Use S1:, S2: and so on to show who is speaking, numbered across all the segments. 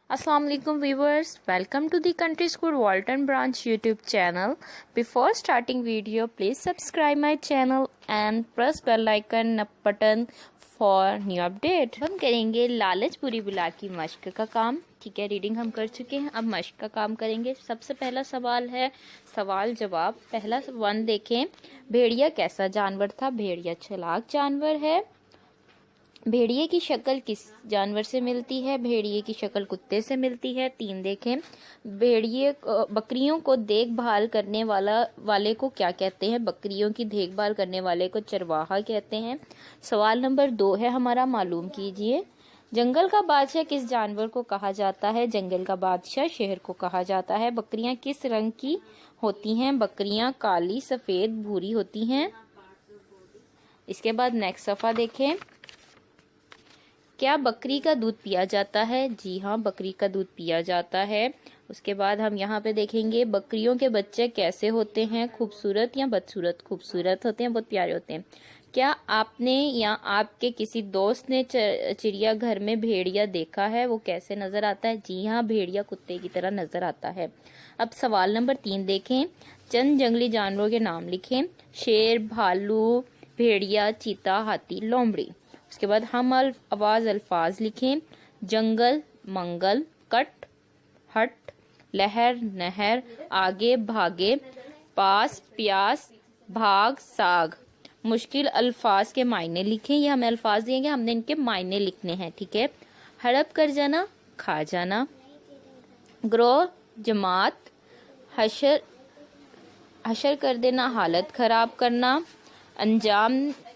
S1: Assalamu alaikum viewers, welcome to the Country School Walton Branch YouTube channel. Before starting video, please subscribe my channel and press bell icon button for new update. हम करेंगे लालच बुरी बुला की मश्क का काम। ठीक है, रीडिंग हम कर चुके हैं, अब मश्क का काम करेंगे। सबसे पहला सवाल है सवाल जवाब। पहला वन देखें, भेड़िया कैसा जानवर था? भेड़िया चालाक जानवर है। भेड़िए की शक्ल किस जानवर से मिलती है? भेड़िए की शक्ल कुत्ते से मिलती है। 3 देखें, भेड़िए बकरियों को देखभाल करने वाले को क्या कहते हैं? बकरियों की देखभाल करने वाले को चरवाहा कहते हैं। सवाल नंबर 2 है हमारा, मालूम कीजिए। जंगल का बादशाह किस जानवर को कहा जाता है? जंगल का बादशाह शेर को कहा जाता है। बकरियां किस रंग की होती हैं? बकरियां काली, सफेद, भूरी होती हैं। इसके बाद नेक्स्ट सफा देखें, क्या बकरी का दूध पिया जाता है? जी हाँ, बकरी का दूध पिया जाता है। उसके बाद हम यहाँ पे देखेंगे, बकरियों के बच्चे कैसे होते हैं? खूबसूरत या बदसूरत? खूबसूरत होते हैं, बहुत प्यारे होते हैं। क्या आपने या आपके किसी दोस्त ने चिड़ियाघर में भेड़िया देखा है? वो कैसे नजर आता है? जी हाँ, भेड़िया कुत्ते की तरह नजर आता है। अब सवाल नंबर 3 देखें, चंद जंगली जानवरों के नाम लिखें। शेर, भालू, भेड़िया, चीता, हाथी, लोमड़ी। उसके बाद हम आवाज अल्फाज लिखें। जंगल, मंगल, कट, हट, लहर, नहर, आगे, भागे, पास, प्यास, भाग, साग। मुश्किल अल्फाज के मायने लिखें। ये हमें अल्फाज दिएंगे, हमने इनके मायने लिखने हैं। ठीक है, हड़प कर जाना, खा जाना। ग्रोह, जमात, हशर कर देना, हालत खराब करना। अंजाम,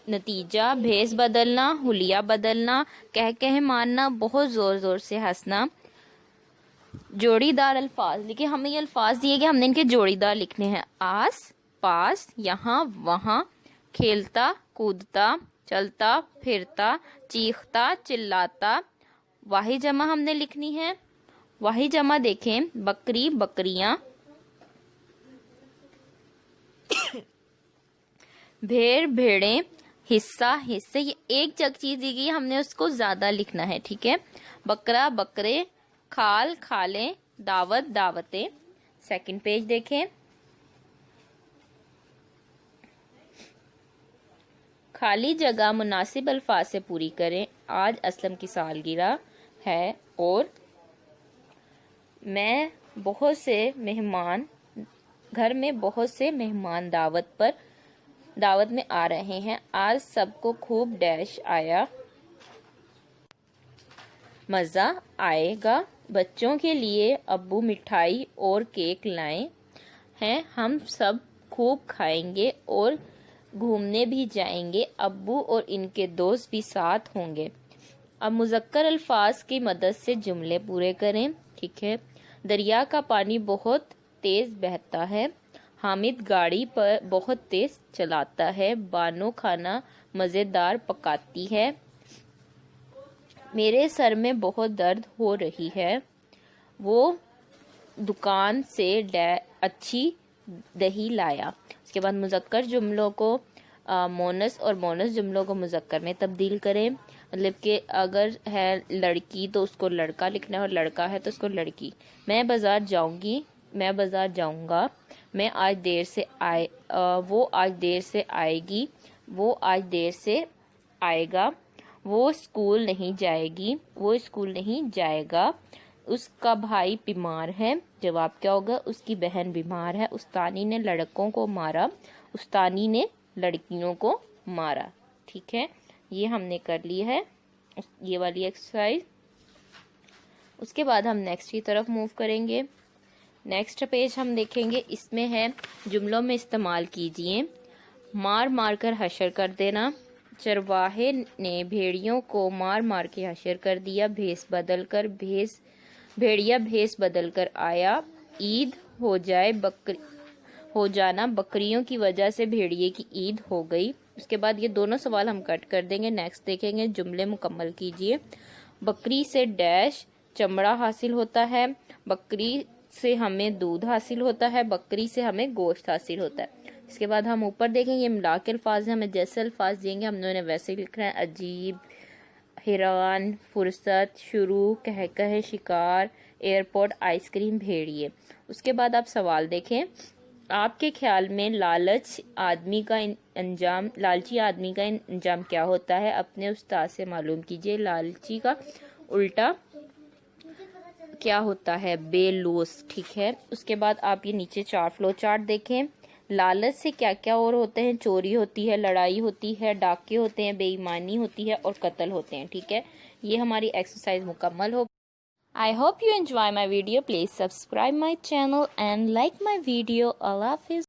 S1: नतीजा, भेस बदलना, हुलिया बदलना, कह मारना, बहुत जोर जोर से हंसना। जोड़ीदार अल्फाज लिखे। हमें ये अल्फाज दिए गए, हमने इनके जोड़ीदार लिखने हैं। आस पास, यहाँ वहाँ, खेलता कूदता, चलता फिरता, चीखता चिल्लाता। वाही जमा हमने लिखनी है। वाही जमा देखें, बकरी, बकरियां, भेड़, भेड़ें, हिस्सा, हिस्से। ये एक जग चीज दी गई, हमने उसको ज्यादा लिखना है। ठीक है, बकरा, बकरे, खाल, खालें, दावत, दावतें। सेकंड पेज देखें, खाली जगह मुनासिब अल्फाज से पूरी करें। आज असलम की सालगिरह है और मैं बहुत से मेहमान, घर में बहुत से मेहमान दावत में आ रहे हैं। आज सबको खूब डैश आया, मजा आएगा। बच्चों के लिए अब्बू मिठाई और केक लाए हैं। हम सब खूब खाएंगे और घूमने भी जाएंगे। अब्बू और इनके दोस्त भी साथ होंगे। अब मुज़क्कर अल्फाज की मदद से जुमले पूरे करें। ठीक है, दरिया का पानी बहुत तेज बहता है। हामिद गाड़ी पर बहुत तेज चलाता है। बानो खाना मजेदार पकाती है। मेरे सर में बहुत दर्द हो रही है। वो दुकान से अच्छी दही लाया। उसके बाद मुज़क्कर जुमलों को मोनस और मोनस जुमलों को मुज़क्कर में तब्दील करें। मतलब कि अगर है लड़की तो उसको लड़का लिखना है और लड़का है तो उसको लड़की। मैं बाजार जाऊंगी, मैं बाजार जाऊंगा। मैं आज देर से वो आज देर से आएगी, वो आज देर से आएगा। वो स्कूल नहीं जाएगी, वो स्कूल नहीं जाएगा। उसका भाई बीमार है। जवाब क्या होगा? उसकी बहन बीमार है। उस्तानी ने लड़कों को मारा, उस्तानी ने लड़कियों को मारा। ठीक है, ये हमने कर ली है ये वाली एक्सरसाइज। उसके बाद हम नेक्स्ट की तरफ मूव करेंगे। नेक्स्ट पेज हम देखेंगे, इसमें है जुमलों में इस्तेमाल कीजिए। मार मार कर हशर कर देना। चरवाहे ने भेड़ियों को मार मार के हशर कर दिया। भेड़िया भेस बदल कर आया। ईद हो जाना, बकरियों की वजह से भेड़िए की ईद हो गई। उसके बाद ये दोनों सवाल हम कट कर देंगे। नेक्स्ट देखेंगे, जुमले मुकम्मल कीजिए। बकरी से डैश चमड़ा हासिल होता है। बकरी से हमें दूध हासिल होता है। बकरी से हमें गोश्त हासिल होता है। इसके बाद हम ऊपर देखेंगे, मिला के अल्फाज हैं, हमें जैसे अल्फाज देंगे हमने उन्हें वैसे लिखना है। अजीब, حیران، فرصت، شروع، کہہ شکار، ایئرپورٹ، آئس کریم، بھیڑیے۔ اس کے بعد آپ سوال دیکھیں، آپ کے خیال میں لالچی آدمی کا انجام کیا ہوتا ہے؟ اپنے استاد سے معلوم کیجئے۔ لالچی کا الٹا کیا ہوتا ہے؟ بے لوث، ٹھیک ہے۔ اس کے بعد آپ یہ نیچے فلو چارٹ دیکھیں۔ لالچ سے کیا کیا اور ہوتے ہیں؟ چوری ہوتی ہے، لڑائی ہوتی ہے، ڈاکے ہوتے ہیں، بے ایمانی ہوتی ہے اور قتل ہوتے ہیں، ٹھیک ہے۔ یہ ہماری ایکسرسائز مکمل ہو۔ I hope you enjoy my video. Please subscribe my channel and like my video. Allah Hafiz.